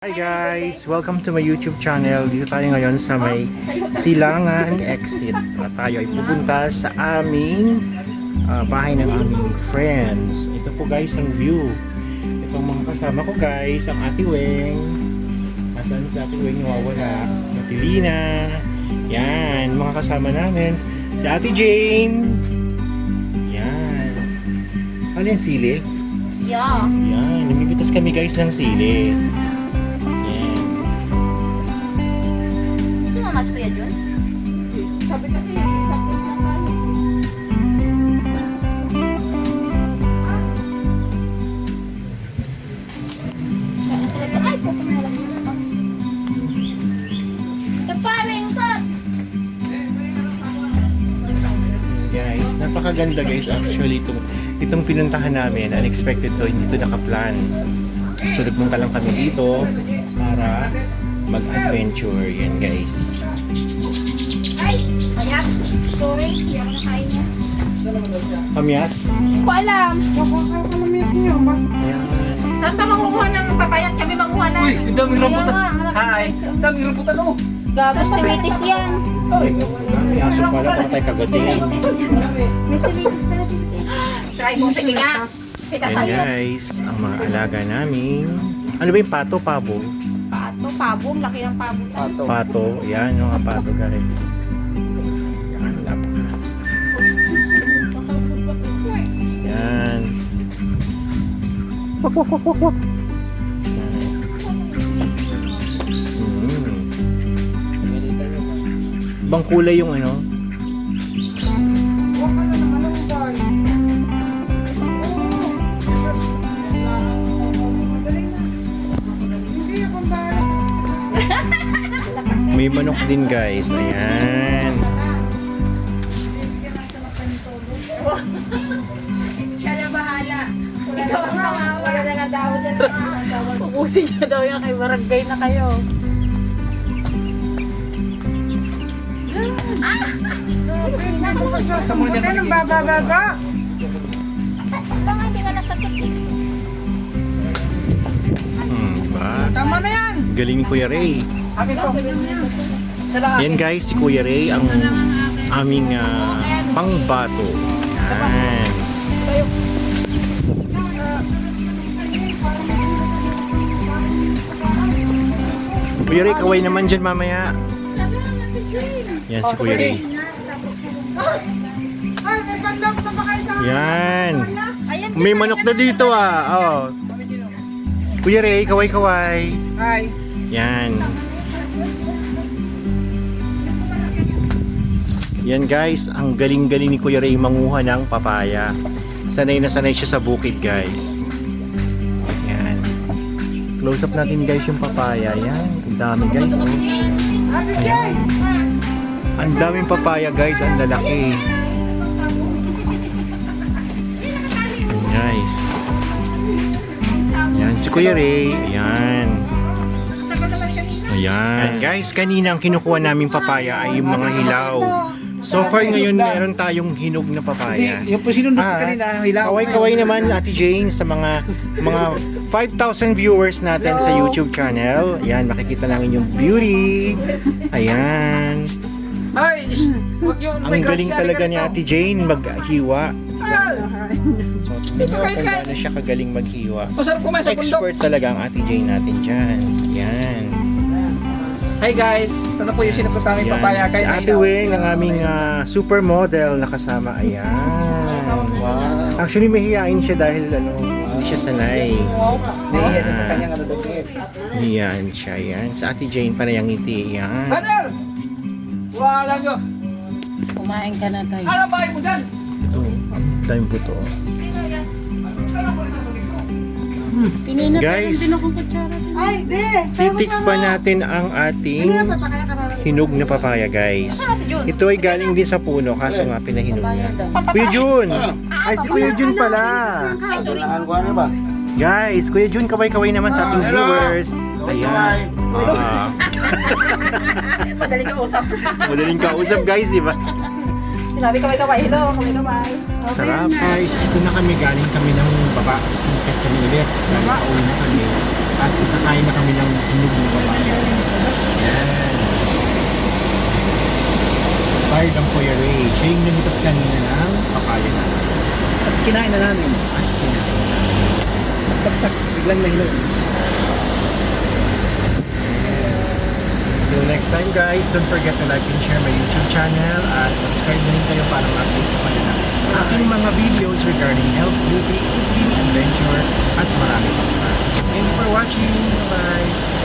Hi guys! Welcome to my YouTube channel. Dito tayo ngayon sa may Silangan Exit. At tayo ay pupunta sa aming bahay ng aming friends. Ito po guys ang view. Itong mga kasama ko guys, ang Ate Weng. Nasaan si Ate Weng? Nawawala. Ate Lina. Yan, mga kasama namin. Si Ate Jane. Yan. Ano yung sili? Yeah. Yan, namibitas kami guys ng sili. Mas kuya John? Sabi kasi sakit lang tayo. Ay, pupunalang yun. Kaparing pa! Guys, napakaganda guys actually itong pinuntahan namin, unexpected to, hindi to nakaplan. So nagpunta lang kami dito para mag-adventure yan guys. Ay! Ayan! Sorry, hindi ako nakain niya. Kamyas? Hindi ko alam. Ayan. Saan ba makukuha ng papayat? Kami makuha na. Uy, ang daming rambutan. Kaya nga, Hi, ang daming rambutan oh. Gagos timitis yan. Ay, may aso pala para tayo kagatin. Timitis yan. Miss timitis pala timitis. Try mo, sige nga. Kita Ayan sa'yo. guys, ang mga alaga namin. Ano ba yung pato, pabo? Pato, pabong. Laki ng pabong. Pato, yan yung mga pato guys. Yan, napaka. Yan. Wak, wak, wak, wak, wak. Yan. Ibang kulay yung ano. May manok din guys. Ayan. Siya na bahala. Ikaw ang kawawa. Wala na nga daw dyan. Ubusin niya daw yan kay barangay na kayo. Sa muna din Anong baba-baba? Baka hindi ka nasakit eh. Diba? Tama na yan! Galing ni Kuya Ray. Akin to. Yan guys, si Kuya Ray ang aming pangbato. Yan. Kuya Ray, kaway naman dyan mamaya. Yan si Kuya Ray. Ay, may bandang pa ba kayo sa... Yan. Ayan, May manok na dito Oh. Kuya Ray, kaway-kaway. Ay. Yan. Yan guys, ang galing-galing ni Kuya Ray manguha ng papaya. Sanay na sanay siya sa bukid guys. Yan. Close up natin guys yung papaya. Yan, ang dami guys. Oh. Ayan. Ang daming papaya guys, ang lalaki. Yan guys. Yan si Kuya Ray. Ayan. Ayan. Guys, kanina ang kinukuha naming papaya ay yung mga hilaw. So far ngayon meron tayong hinog na papaya. Yung po sinundot ko kanina, hilaw. Kaway-kaway naman Ate Jane sa mga 5,000 viewers natin sa YouTube channel. Ayan, makikita lang yung beauty. Ayan. Ay, wag yung Ang galing talaga ni Ate Jane maghiwa. So, tingnan kung gaano siya kagaling maghiwa. Masarap kumain sa bundok. Expert talaga ang Ate Jane natin dyan. Yan. Hi guys, ito po yung sinapot sa aming Yan. papaya Si kay Ate Weng, ang aming supermodel na kasama. Ayan. Wow. Actually, mahihain siya dahil hindi siya sanay. Nahihiya siya sa kanyang ano dagit. Yan siya. Yan. Sa Ate Jane, panayang ngiti. Yan. Banner! Wala nyo. Kumain ka na tayo. Ano ba mo dyan? Ito. Daming buto. Tinina Guys. din akong kutsara. Ay, be! Titikpan natin ang ating hinog na papaya, guys. Ito ay galing din sa puno, kaso nga pinahinog niya. Kuya Jun! Ay, si Kuya Jun pala! Guys, Kuya Jun, kaway-kaway naman sa ating viewers. Ayan. Madaling kausap. Madaling kausap, guys, di ba? Sinabi kaway-kaway. Hello, kaway-kaway. Sarap, guys. Ito na kami, galing kami ng baba. Kami ulit. Galing pauwi na kami. At kakain na kami ng hinog ng papaya. Yan. Tired ang Kuya Ray. Siya yung namitas kanina ng papaya na. At kinain na namin. At kinain. Pagsak, biglang nahinog. Till next time guys, don't forget to like and share my YouTube channel at subscribe na rin kayo para ma-update ko kayo ng aking mga videos regarding health, beauty, cooking, adventure at marami pa. Thank you for watching. Bye-bye!